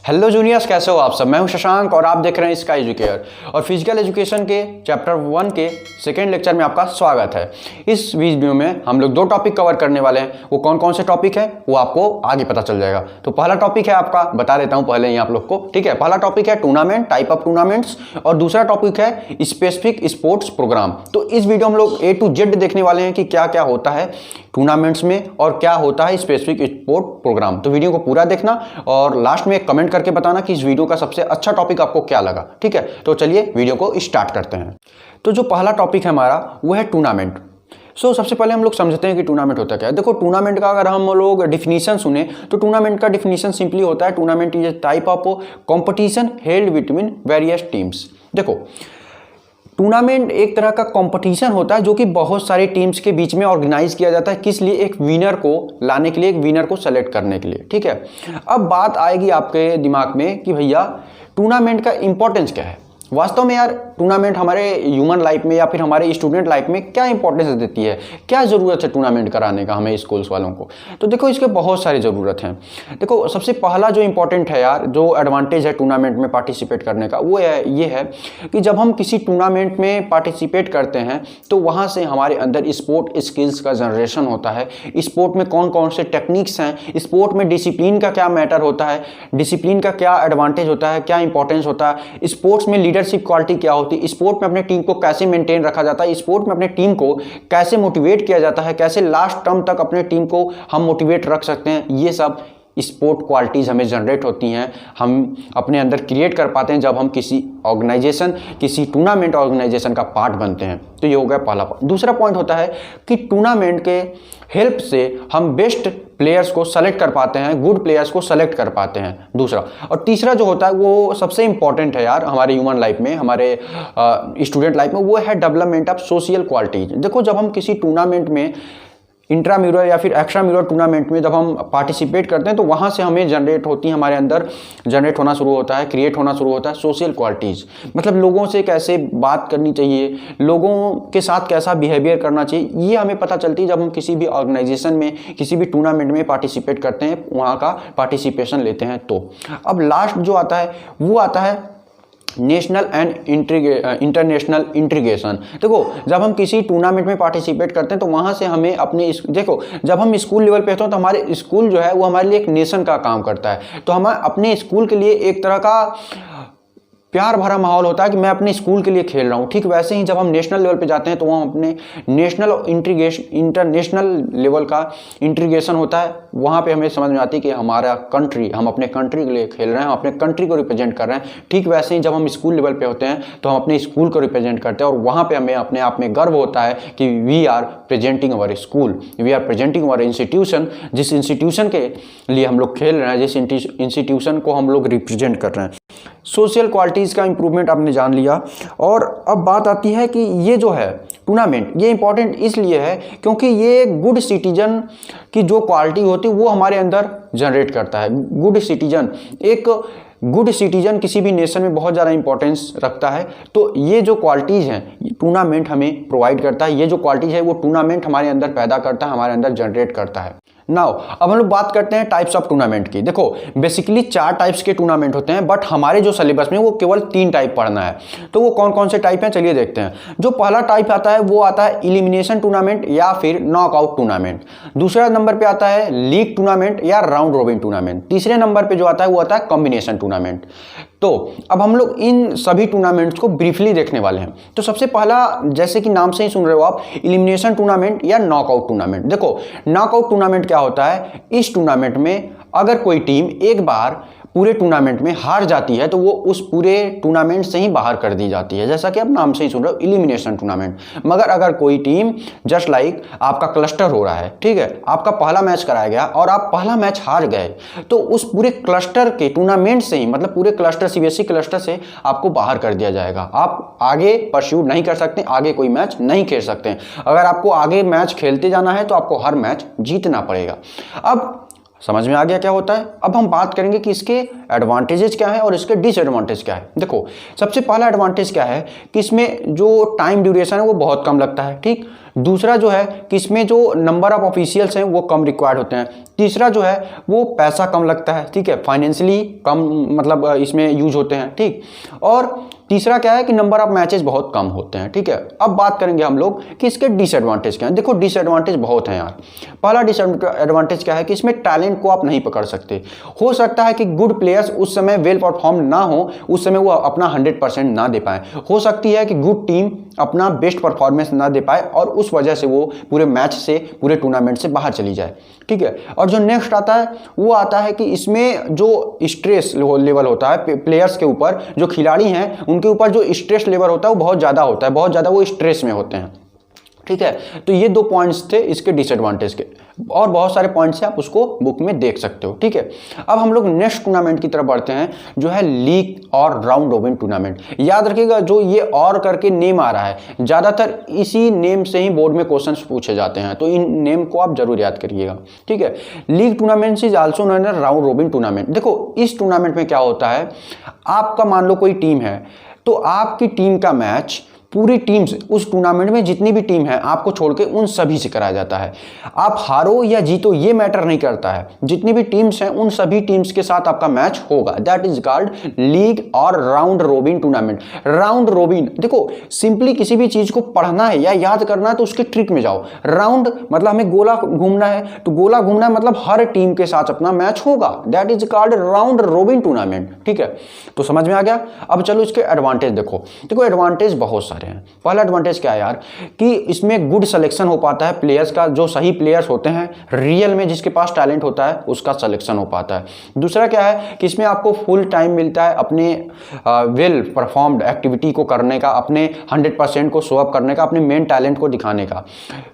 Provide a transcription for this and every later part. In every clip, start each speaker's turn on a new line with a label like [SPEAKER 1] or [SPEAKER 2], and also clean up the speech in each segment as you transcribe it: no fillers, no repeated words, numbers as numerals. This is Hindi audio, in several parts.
[SPEAKER 1] हेलो जूनियर्स, कैसे हो आप सब। मैं हूं शशांक और आप देख रहे हैं स्काई एजुकेयर और फिजिकल एजुकेशन के चैप्टर 1 के सेकेंड लेक्चर में आपका स्वागत है। इस वीडियो में हम लोग 2 टॉपिक कवर करने वाले हैं। वो कौन कौन से टॉपिक है वो आपको आगे पता चल जाएगा। तो पहला टॉपिक है आपका, बता देता हूं पहले ही आप लोग को, ठीक है। पहला टॉपिक है टूर्नामेंट, टाइप ऑफ टूर्नामेंट्स, और दूसरा टॉपिक है स्पेसिफिक स्पोर्ट्स प्रोग्राम। तो इस वीडियो हम लोग A to Z देखने वाले हैं कि क्या क्या होता है टूर्नामेंट्स में और क्या होता है स्पेसिफिक स्पोर्ट प्रोग्राम। तो वीडियो को पूरा देखना और लास्ट में कमेंट करके बताना कि इस वीडियो का सबसे अच्छा टॉपिक आपको क्या लगा, ठीक है। तो चलिए वीडियो को स्टार्ट करते हैं। तो जो पहला टॉपिक है हमारा वो है टूर्नामेंट। सबसे पहले हम लोग समझते हैं कि टूर्नामेंट होता क्या है। देखो, टूर्नामेंट का अगर हम लोग डिफिनीशन सुने तो टूर्नामेंट का डिफिनीशन सिंपली होता है tournament is a type of competition held between various teams. देखो, टूर्नामेंट एक तरह का कंपटीशन होता है जो कि बहुत सारी टीम्स के बीच में ऑर्गेनाइज किया जाता है। किस लिए? एक विनर को लाने के लिए, एक विनर को सेलेक्ट करने के लिए, ठीक है। अब बात आएगी आपके दिमाग में कि भैया टूर्नामेंट का इंपॉर्टेंस क्या है। वास्तव में यार टूर्नामेंट हमारे ह्यूमन लाइफ में या फिर हमारे स्टूडेंट लाइफ में क्या इंपॉर्टेंस देती है, क्या ज़रूरत है टूर्नामेंट कराने का हमें स्कूल्स वालों को। तो देखो, इसके बहुत सारी ज़रूरत हैं। देखो, सबसे पहला जो इंपॉर्टेंट है यार, जो एडवांटेज है टूर्नामेंट में पार्टिसिपेट करने का, वो ये है कि जब हम किसी टूर्नामेंट में पार्टिसिपेट करते हैं तो वहाँ से हमारे अंदर स्पोर्ट स्किल्स का जनरेशन होता है। स्पोर्ट में कौन कौन से टेक्निक्स हैं, स्पोर्ट में डिसिप्लिन का क्या मैटर होता है, डिसिप्लिन का क्या एडवांटेज होता है, क्या इंपॉर्टेंस होता है, स्पोर्ट्स में लीडरशिप क्वालिटी क्या होती है, स्पोर्ट में अपने टीम को कैसे मेंटेन रखा जाता है, स्पोर्ट में अपने टीम को कैसे मोटिवेट किया जाता है, कैसे लास्ट टर्म तक अपने टीम को हम मोटिवेट रख सकते हैं। ये सब स्पोर्ट क्वालिटीज़ हमें जनरेट होती हैं, हम अपने अंदर क्रिएट कर पाते हैं जब हम किसी ऑर्गेनाइजेशन, किसी टूर्नामेंट ऑर्गेनाइजेशन का पार्ट बनते हैं। तो ये हो गया पहला पॉइंट। दूसरा पॉइंट होता है कि टूर्नामेंट के हेल्प से हम बेस्ट प्लेयर्स को सेलेक्ट कर पाते हैं, गुड प्लेयर्स को सेलेक्ट कर पाते हैं, दूसरा। और तीसरा जो होता है वो सबसे इंपॉर्टेंट है यार हमारे ह्यूमन लाइफ में, हमारे स्टूडेंट लाइफ में, वो है डेवलपमेंट ऑफ सोशल क्वालिटीज। देखो, जब हम किसी टूर्नामेंट में इंट्राम्यूरल या फिर एक्स्ट्राम्यूरल टूर्नामेंट में जब हम पार्टिसिपेट करते हैं तो वहाँ से हमें जनरेट होती है, हमारे अंदर जनरेट होना शुरू होता है, क्रिएट होना शुरू होता है सोशल क्वालिटीज़। मतलब लोगों से कैसे बात करनी चाहिए, लोगों के साथ कैसा बिहेवियर करना चाहिए, ये हमें पता चलती है जब हम किसी भी ऑर्गेनाइजेशन में, किसी भी टूर्नामेंट में पार्टिसिपेट करते हैं, वहाँ का पार्टिसिपेशन लेते हैं। तो अब लास्ट जो आता है वो आता है नेशनल एंड इंटरनेशनल इंटीग्रेशन। देखो, जब हम किसी टूर्नामेंट में पार्टिसिपेट करते हैं तो वहाँ से हमें अपने, देखो जब हम स्कूल लेवल पे होते हैं तो हमारे स्कूल जो है वो हमारे लिए एक नेशन का काम करता है। तो हम अपने स्कूल के लिए एक तरह का प्यार भरा माहौल होता है कि मैं अपने स्कूल के लिए खेल रहा हूँ। ठीक वैसे ही जब हम नेशनल लेवल पे जाते हैं तो वहाँ अपने नेशनल और इंटरनेशनल लेवल का इंटीग्रेशन होता है। वहाँ पे हमें समझ में आती है कि हमारा कंट्री, हम अपने कंट्री के लिए खेल रहे हैं, हम अपने कंट्री को रिप्रेजेंट कर रहे हैं। ठीक वैसे ही जब हम स्कूल लेवल पे होते हैं तो हम अपने स्कूल को रिप्रेजेंट करते हैं और वहाँ पर हमें अपने आप में गर्व होता है कि we are presenting our school, we are presenting our institution. जिस इंस्टीट्यूशन के लिए हम लोग खेल रहे हैं, जिस इंस्टीट्यूशन को हम लोग रिप्रेजेंट कर रहे हैं। सोशल क्वालिटीज़ का इंप्रूवमेंट आपने जान लिया। और अब बात आती है कि ये जो है टूर्नामेंट, ये इंपॉर्टेंट इसलिए है क्योंकि ये गुड सिटीजन की जो क्वालिटी होती है वो हमारे अंदर जनरेट करता है। गुड सिटीजन, एक गुड सिटीजन किसी भी नेशन में बहुत ज़्यादा इंपॉर्टेंस रखता है। तो ये जो क्वालिटीज़ हैं टूर्नामेंट हमें प्रोवाइड करता है, ये जो क्वालिटीज़ है वो टूर्नामेंट हमारे अंदर पैदा करता है, हमारे अंदर जनरेट करता है। नाउ अब हम लोग बात करते हैं टाइप्स ऑफ टूर्नामेंट की। देखो, बेसिकली 4 टाइप्स के टूर्नामेंट होते हैं, बट हमारे जो सिलेबस में वो केवल 3 टाइप पढ़ना है। तो वो कौन कौन से टाइप हैं, चलिए देखते हैं। जो पहला टाइप आता है वो आता है इलिमिनेशन टूर्नामेंट या फिर नॉकआउट टूर्नामेंट। दूसरा नंबर पे आता है लीग टूर्नामेंट या राउंड रोबिन टूर्नामेंट। तीसरे नंबर पे जो आता है वो आता है कॉम्बिनेशन टूर्नामेंट। तो अब हम लोग इन सभी टूर्नामेंट्स को ब्रीफली देखने वाले हैं। तो सबसे पहला, जैसे कि नाम से ही सुन रहे हो आप, इलिमिनेशन टूर्नामेंट या नॉकआउट टूर्नामेंट। देखो, नॉकआउट टूर्नामेंट क्या होता है, इस टूर्नामेंट में अगर कोई टीम एक बार पूरे टूर्नामेंट में हार जाती है तो वो उस पूरे टूर्नामेंट से ही बाहर कर दी जाती है, जैसा कि आप नाम से ही सुन रहे हो, इलिमिनेशन टूर्नामेंट। मगर अगर कोई टीम, जस्ट लाइक आपका क्लस्टर हो रहा है, ठीक है, आपका पहला मैच कराया गया और आप पहला मैच हार गए, तो उस पूरे क्लस्टर के टूर्नामेंट से ही, मतलब पूरे क्लस्टर, सीबीएसई क्लस्टर से आपको बाहर कर दिया जाएगा। आप आगे परस्यू नहीं कर सकते, आगे कोई मैच नहीं खेल सकते। अगर आपको आगे मैच खेलते जाना है तो आपको हर मैच जीतना पड़ेगा। अब समझ में आ गया क्या होता है। अब हम बात करेंगे कि इसके एडवांटेजेस क्या है और इसके डिसएडवांटेज क्या है। देखो, सबसे पहला एडवांटेज क्या है कि इसमें जो टाइम ड्यूरेशन है वो बहुत कम लगता है। ठीक, दूसरा जो है कि इसमें जो नंबर ऑफ ऑफिशियल्स हैं वो कम रिक्वायर्ड होते हैं। तीसरा जो है वो पैसा कम लगता है, ठीक है, फाइनेंशियली कम मतलब इसमें यूज होते हैं, ठीक। और तीसरा क्या है कि नंबर ऑफ मैचेस बहुत कम होते हैं, ठीक है। अब बात करेंगे हम लोग कि इसके डिसएडवांटेज क्या हैं। देखो डिसएडवांटेज बहुत हैं यार। पहला डिसएडवांटेज क्या है कि इसमें टैलेंट को आप नहीं पकड़ सकते। हो सकता है कि गुड प्लेयर्स उस समय वेल परफॉर्म ना हो, उस समय वो अपना 100% ना दे पाए। हो सकती है कि गुड टीम अपना बेस्ट परफॉर्मेंस ना दे पाए और उस वजह से वो पूरे मैच से, पूरे टूर्नामेंट से बाहर चली जाए, ठीक है। और जो नेक्स्ट आता है वो आता है कि इसमें जो स्ट्रेस लेवल होता है प्लेयर्स के ऊपर, जो खिलाड़ी हैं उनके ऊपर जो स्ट्रेस लेवल होता है वो बहुत ज़्यादा होता है, बहुत ज़्यादा वो स्ट्रेस में होते हैं, ठीक है। तो ये 2 पॉइंट्स थे इसके डिसएडवांटेज के, और बहुत सारे पॉइंट्स हैं, आप उसको बुक में देख सकते हो, ठीक है। अब हम लोग नेक्स्ट टूर्नामेंट की तरफ बढ़ते हैं जो है लीग और राउंड रोबिन टूर्नामेंट। याद रखिएगा जो ये और करके नेम आ रहा है, ज़्यादातर इसी नेम से ही बोर्ड में क्वेश्चंस पूछे जाते हैं, तो इन नेम को आप जरूर याद करिएगा, ठीक है। League tournament is also known as round robin tournament. देखो इस टूर्नामेंट में क्या होता है, आपका मान लो कोई टीम है, तो आपकी टीम का मैच पूरी टीम से, उस टूर्नामेंट में जितनी भी टीम है आपको छोड़ के उन सभी से कराया जाता है। आप हारो या जीतो ये मैटर नहीं करता है, जितनी भी टीम्स हैं उन सभी टीम्स के साथ आपका मैच होगा। दैट इज कॉल्ड लीग और round robin tournament. Round robin, देखो सिंपली किसी भी चीज को पढ़ना है या याद करना है तो उसके ट्रिक में जाओ। राउंड मतलब हमें गोला घूमना है, तो गोला घूमना है मतलब हर टीम के साथ अपना मैच होगा। That is called round robin tournament, ठीक है। तो समझ में आ गया। अब चलो इसके एडवांटेज देखो। देखो एडवांटेज बहुत सारे हैं। पहला एडवांटेज क्या है यार कि इसमें गुड सिलेक्शन हो पाता है प्लेयर्स का, जो सही प्लेयर्स होते हैं रियल में, जिसके पास टैलेंट होता है उसका सिलेक्शन हो पाता है। दूसरा क्या है कि इसमें आपको फुल टाइम मिलता है अपने वेल परफॉर्म्ड एक्टिविटी को करने का, अपने 100% को शो अप करने का, अपने मेन टैलेंट को दिखाने का।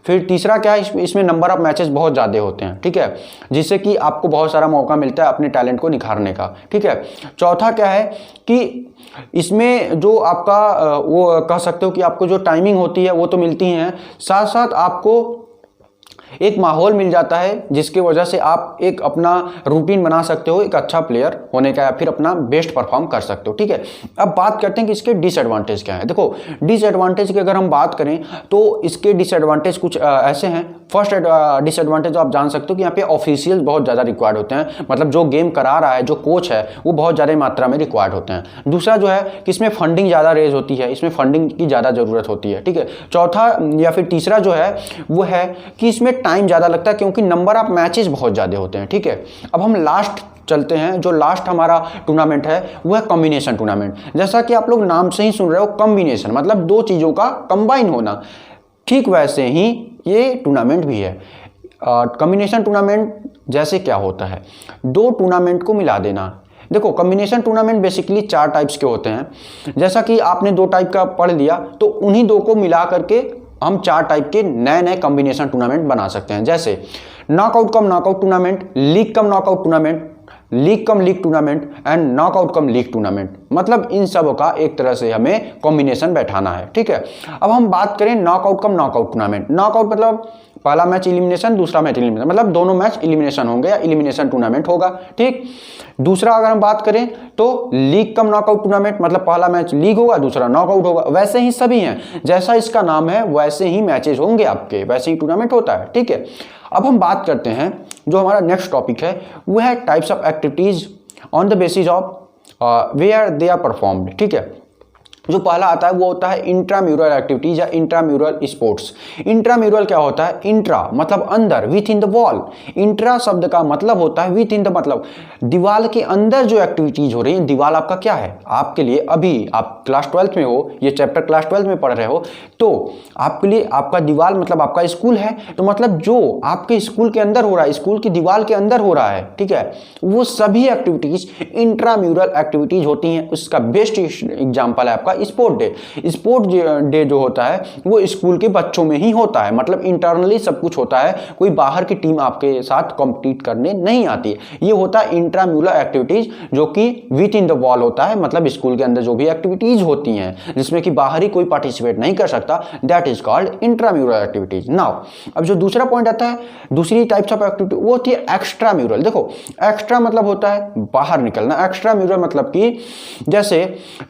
[SPEAKER 1] फिर तीसरा क्या है, इसमें नंबर ऑफ मैचेस बहुत ज़्यादा होते हैं, ठीक है, जिससे कि आपको बहुत सारा मौका मिलता है अपने टैलेंट को निखारने का, ठीक है। चौथा क्या है कि इसमें जो आपका वो कह सकते हो कि आपको जो टाइमिंग होती है वो तो मिलती हैं, साथ साथ आपको एक माहौल मिल जाता है जिसकी वजह से आप एक अपना रूटीन बना सकते हो एक अच्छा प्लेयर होने का, या फिर अपना बेस्ट परफॉर्म कर सकते हो, ठीक है। अब बात करते हैं कि इसके डिसएडवांटेज क्या है। देखो डिसएडवांटेज की अगर हम बात करें तो इसके डिसएडवांटेज कुछ ऐसे हैं। फर्स्ट डिसएडवांटेज आप जान सकते हो कि यहाँ पे ऑफिशियल बहुत ज़्यादा रिक्वायर्ड होते हैं, मतलब जो गेम करा रहा है जो कोच है वो बहुत ज़्यादा मात्रा में रिक्वायर्ड होते हैं। दूसरा जो है कि इसमें फंडिंग ज़्यादा रेज होती है, इसमें फंडिंग की ज़्यादा ज़रूरत होती है, ठीक है। चौथा या फिर तीसरा जो है वो है कि इसमें टाइम ज़्यादा लगता है क्योंकि नंबर ऑफ मैचेस बहुत ज़्यादा होते हैं, ठीक है। अब हम लास्ट चलते हैं। जो लास्ट हमारा टूर्नामेंट है वो है कॉम्बिनेशन टूर्नामेंट। जैसा कि आप लोग नाम से ही सुन रहे हो, कॉम्बिनेशन मतलब दो चीज़ों का कंबाइन होना, ठीक वैसे ही ये टूर्नामेंट भी है। कॉम्बिनेशन टूर्नामेंट जैसे क्या होता है, दो टूर्नामेंट को मिला देना। देखो कॉम्बिनेशन टूर्नामेंट बेसिकली 4 टाइप्स के होते हैं। जैसा कि आपने 2 टाइप का पढ़ लिया, तो उन्हीं 2 को मिला करके हम 4 टाइप के नए नए कॉम्बिनेशन टूर्नामेंट बना सकते हैं। जैसे knockout come knockout tournament, league cum knockout tournament, league cum league tournament and knockout come league tournament. मतलब इन सब का एक तरह से हमें कॉम्बिनेशन बैठाना है, ठीक है। अब हम बात करें नॉकआउट कम नॉकआउट टूर्नामेंट। नॉकआउट मतलब पहला मैच इलिमिनेशन, दूसरा मैच इलिमिनेशन, मतलब दोनों मैच इलिमिनेशन होंगे या इलिमिनेशन टूर्नामेंट होगा, ठीक। दूसरा अगर हम बात करें तो लीग कम नॉकआउट टूर्नामेंट, मतलब पहला मैच लीग होगा दूसरा नॉकआउट होगा। वैसे ही सभी हैं, जैसा इसका नाम है वैसे ही मैचेस होंगे आपके, वैसे ही टूर्नामेंट होता है, ठीक है। अब हम बात करते हैं जो हमारा नेक्स्ट टॉपिक है वो है types of activities on the basis of where they are performed, ठीक है। जो पहला आता है वो होता है इंट्राम्यूरल एक्टिविटीज या इंट्राम्यूरल स्पोर्ट्स। इंट्राम्यूरल क्या होता है, इंट्रा मतलब अंदर, within the wall. Intra शब्द का मतलब होता है विथ इन द, मतलब दीवार के अंदर जो एक्टिविटीज हो रही है। दीवार आपका क्या है, आपके लिए अभी आप क्लास 12th में हो, ये चैप्टर क्लास 12th में पढ़ रहे हो, तो आपके लिए आपका दीवार मतलब आपका स्कूल है, तो मतलब जो आपके स्कूल के अंदर हो रहा है, स्कूल की दीवार के अंदर हो रहा है, ठीक है, वो सभी एक्टिविटीज इंट्राम्यूरल एक्टिविटीज होती हैं। उसका बेस्ट एग्जाम्पल है आपका स्पोर्ट डे। स्पोर्ट डे जो होता है वो स्कूल के बच्चों में ही होता है, मतलब इंटरनली सब कुछ होता है, कोई बाहर की टीम आपके साथ कॉम्पिटिट करने नहीं आती है। ये होता है इंट्राम्यूरल एक्टिविटीज जो कि विथ इन द वॉल होता है, मतलब स्कूल के अंदर जो भी एक्टिविटीज होती हैं जिसमें कि बाहरी कोई पार्टिसिपेट नहीं कर सकता, that is called intramural activities. Now अब जो दूसरा पॉइंट आता है, दूसरी टाइप्स ऑफ एक्टिविटी वो होती है एक्स्ट्राम्यूरल। देखो एक्स्ट्रा मतलब होता है बाहर निकलना, एक्स्ट्राम्यूरल मतलब कि जैसे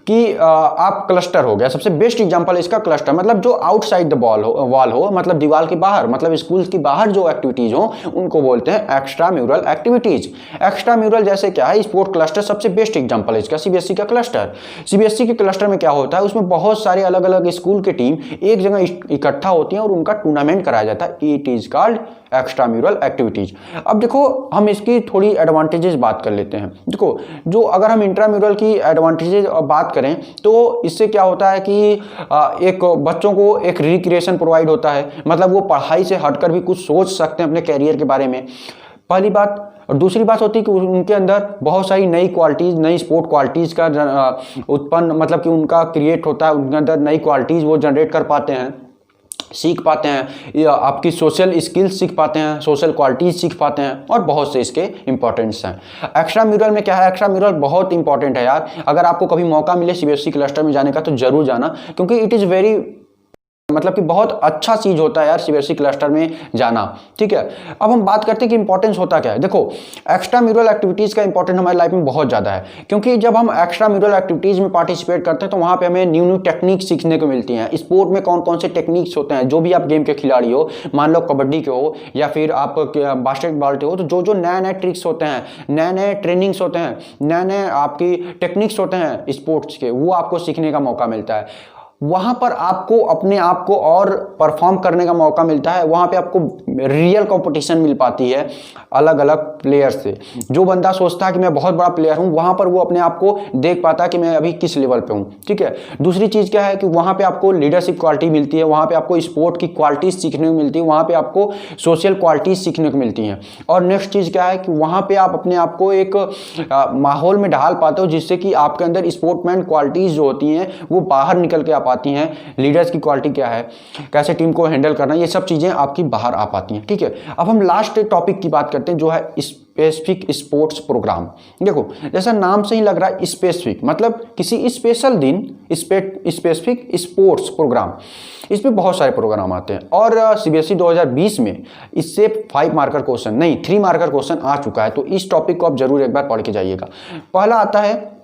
[SPEAKER 1] कि आप आप क्लस्टर हो गया, सबसे बेस्ट एग्जांपल इसका क्लस्टर, मतलब जो आउटसाइड द वॉल हो, मतलब दीवार के बाहर, मतलब स्कूल की बाहर जो एक्टिविटीज हो उनको बोलते हैं extra mural activities. Extra mural जैसे क्या है, स्पोर्ट क्लस्टर सबसे बेस्ट एग्जांपल है इसका, सीबीएसई का क्लस्टर। सीबीएसई के क्लस्टर में क्या होता है, उसमें बहुत सारे अलग अलग स्कूल की टीम एक जगह इकट्ठा होती है और उनका टूर्नामेंट कराया जाता है। It is called extra mural activities. अब देखो हम इसकी थोड़ी एडवांटेजेस बात कर लेते हैं। देखो जो अगर हम इंट्राम्यूरल की एडवांटेजेस बात करें तो इससे क्या होता है कि एक बच्चों को एक रिक्रिएशन प्रोवाइड होता है, मतलब वो पढ़ाई से हटकर भी कुछ सोच सकते हैं अपने कैरियर के बारे में, पहली बात। और दूसरी बात होती है कि उनके अंदर बहुत सारी नई क्वालिटीज़, नई स्पोर्ट क्वालिटीज़ का उत्पन्न, मतलब कि उनका क्रिएट होता है, उनके अंदर नई क्वालिटीज़ वो जनरेट कर पाते हैं, सीख पाते हैं, आपकी सोशल स्किल्स सीख पाते हैं, सोशल क्वालिटीज सीख पाते हैं, और बहुत से इसके इंपॉर्टेंट्स हैं। एक्स्ट्रा म्यूरल में क्या है, एक्स्ट्रा म्यूरल बहुत इंपॉर्टेंट है यार। अगर आपको कभी मौका मिले सीबीएसई क्लस्टर में जाने का तो जरूर जाना, क्योंकि इट इज़ वेरी, मतलब कि बहुत अच्छा चीज होता है यार सीबीएसई क्लस्टर में जाना। ठीक है, अब हम बात करते हैं कि इंपॉर्टेंस होता क्या है। देखो एक्स्ट्रा म्यूरल एक्टिविटीज का इंपॉर्टेंस हमारी लाइफ में बहुत ज्यादा है, क्योंकि जब हम एक्स्ट्रा म्यूरल एक्टिविटीज में पार्टिसिपेट करते हैं तो वहां पे हमें न्यू न्यू टेक्निक सीखने को मिलती हैं। स्पोर्ट में कौन कौन से टेक्निक्स होते हैं, जो भी आप गेम के खिलाड़ी हो, मान लो कबड्डी के हो या फिर आप बास्केटबॉल के हो, तो जो जो नए नए ट्रिक्स होते हैं, नए नए ट्रेनिंग्स होते हैं, नए नए आपकी टेक्निक्स होते हैं स्पोर्ट्स के, वो आपको सीखने का मौका मिलता है। वहां पर आपको अपने आप को और परफॉर्म करने का मौका मिलता है, वहां पे आपको रियल कंपटीशन मिल पाती है अलग अलग प्लेयर से। जो बंदा सोचता है कि मैं बहुत बड़ा प्लेयर हूं, वहां पर वो अपने आप को देख पाता है कि मैं अभी किस लेवल पे हूं। ठीक है, दूसरी चीज क्या है कि वहां पे आपको लीडरशिप क्वालिटी मिलती है, वहां पे आपको स्पोर्ट की क्वालिटीज सीखने को मिलती है, वहां पे आपको सोशल क्वालिटीज सीखने को मिलती हैं। और नेक्स्ट चीज क्या है कि वहां पे आप अपने आप को एक माहौल में ढाल पाते हो, जिससे कि आपके अंदर स्पोर्टमैन क्वालिटीज जो होती हैं वो बाहर निकल के पाती हैं। लीडर्स की क्वालिटी क्या है, कैसे टीम को हैंडल करना, ये सब चीजें आपकी बाहर आ पाती हैं। ठीक है, अब हम लास्ट टॉपिक की बात करते हैं जो है स्पेसिफिक स्पोर्ट्स प्रोग्राम। देखो जैसा नाम से ही लग रहा है स्पेसिफिक, मतलब किसी स्पेशल दिन, स्पेसिफिक स्पोर्ट्स प्रोग्राम, इसमें बहुत सारे प्रोग्राम आते हैं। और सीबीएसई 2020 में इससे 5 मार्कर क्वेश्चन नहीं 3 मार्कर क्वेश्चन आ चुका है, तो इस टॉपिक को आप जरूर एक बार पढ़ के जाइएगा। पहला आता है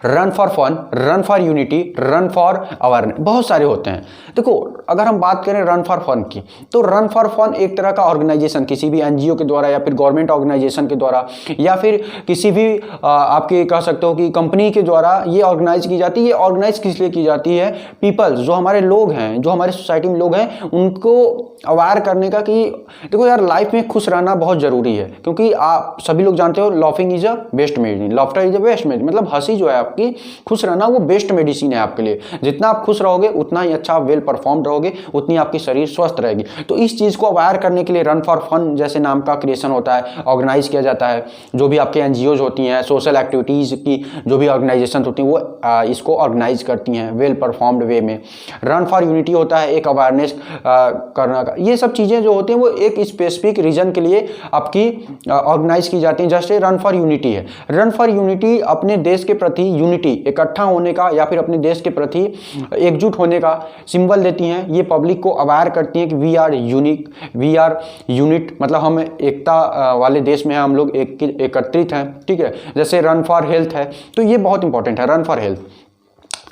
[SPEAKER 1] run for fun, run for unity, run for awareness, बहुत सारे होते हैं। देखो अगर हम बात करें रन फॉर फन की, तो रन फॉर फन एक तरह का ऑर्गेनाइजेशन किसी भी एनजीओ के द्वारा या फिर गवर्नमेंट ऑर्गेनाइजेशन के द्वारा या फिर किसी भी आपके कह सकते हो कि कंपनी के द्वारा ये ऑर्गेनाइज की जाती है। ये ऑर्गेनाइज किस लिए की जाती है, पीपल्स जो हमारे लोग हैं, जो हमारे सोसाइटी में लोग हैं, उनको अवेयर करने का कि देखो यार लाइफ में खुश रहना बहुत जरूरी है, क्योंकि आप सभी लोग जानते हो laughing is a best medicine, laughter is a best medicine, मतलब हंसी जो है आपकी, खुश रहना वो बेस्ट मेडिसिन है आपके लिए। जितना आप खुश रहोगे उतना ही अच्छा वेल परफॉर्म्ड रहोगे, उतनी आपकी शरीर स्वस्थ रहेगी। तो इस चीज को अवेयर करने के लिए रन फॉर फन जैसे नाम का क्रिएशन होता है, ऑर्गेनाइज किया जाता है। जो भी आपके एनजीओज होती हैं, सोशल एक्टिविटीज की जो भी ऑर्गेनाइजेशन होती हैं, वो इसको ऑर्गेनाइज करती हैं वेल परफॉर्म्ड वे में। रन फॉर यूनिटी होता है एक अवेयरनेस करना का। ये सब चीजें जो होती हैं वो एक स्पेसिफिक रीजन के लिए आपकी ऑर्गेनाइज की जाती हैं। जैसे रन फॉर यूनिटी है, रन फॉर यूनिटी अपने देश के प्रति यूनिटी, इकट्ठा होने का या फिर अपने देश के प्रति एकजुट होने का सिंबल देती हैं। ये पब्लिक को अवेयर करती हैं कि we are unique, we are unit, मतलब हम एकता वाले देश में हैं, हम लोग एकत्रित हैं। ठीक है, जैसे रन फॉर हेल्थ है, तो ये बहुत इंपॉर्टेंट है run for health.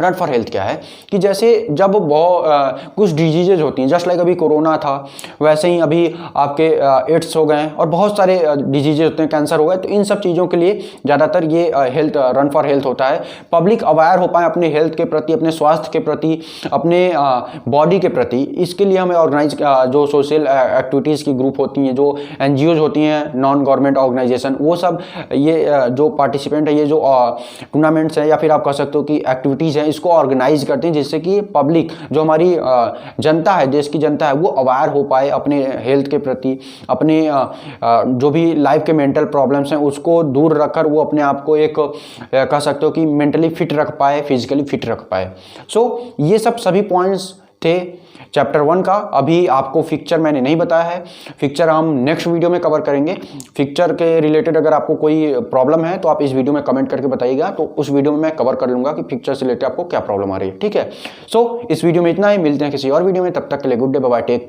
[SPEAKER 1] Run for health क्या है कि जैसे जब कुछ डिजीजेज होती हैं, जस्ट लाइक अभी कोरोना था, वैसे ही अभी आपके एड्स हो गए और बहुत सारे डिजीजेज होते हैं, कैंसर हो गए, तो इन सब चीज़ों के लिए ज़्यादातर ये हेल्थ रन फॉर हेल्थ होता है। पब्लिक अवेयर हो पाए अपने हेल्थ के प्रति, अपने स्वास्थ्य के प्रति, अपने बॉडी के प्रति। इसके लिए हमें ऑर्गेनाइज जो सोशल एक्टिविटीज़ की ग्रुप होती हैं, जो एनजीओज होती हैं, नॉन गवर्नमेंट ऑर्गेनाइजेशन, वो सब ये जो पार्टिसिपेंट है, ये जो टूर्नामेंट्स हैं या फिर आप कह सकते हो कि एक्टिविटीज़ हैं, इसको ऑर्गेनाइज करते हैं, जिससे कि पब्लिक जो हमारी जनता है, देश की जनता है, वो अवेयर हो पाए अपने हेल्थ के प्रति, अपने जो भी लाइफ के मेंटल प्रॉब्लम्स हैं उसको दूर रखकर वो अपने आप को एक कह सकते हो कि मेंटली फिट रख पाए, फिजिकली फिट रख पाए। सो ये सब सभी पॉइंट्स थे चैप्टर 1 का। अभी आपको फिक्चर मैंने नहीं बताया है, फिक्चर हम नेक्स्ट वीडियो में कवर करेंगे। फिक्चर के रिलेटेड अगर आपको कोई प्रॉब्लम है तो आप इस वीडियो में कमेंट करके बताइएगा, तो उस वीडियो में मैं कवर कर लूंगा कि फिक्चर से रिलेटेड आपको क्या प्रॉब्लम आ रही है। ठीक है, सो इस वीडियो में इतना ही, मिलते हैं किसी और वीडियो में, तब तक के लिए good day, bye bye, take.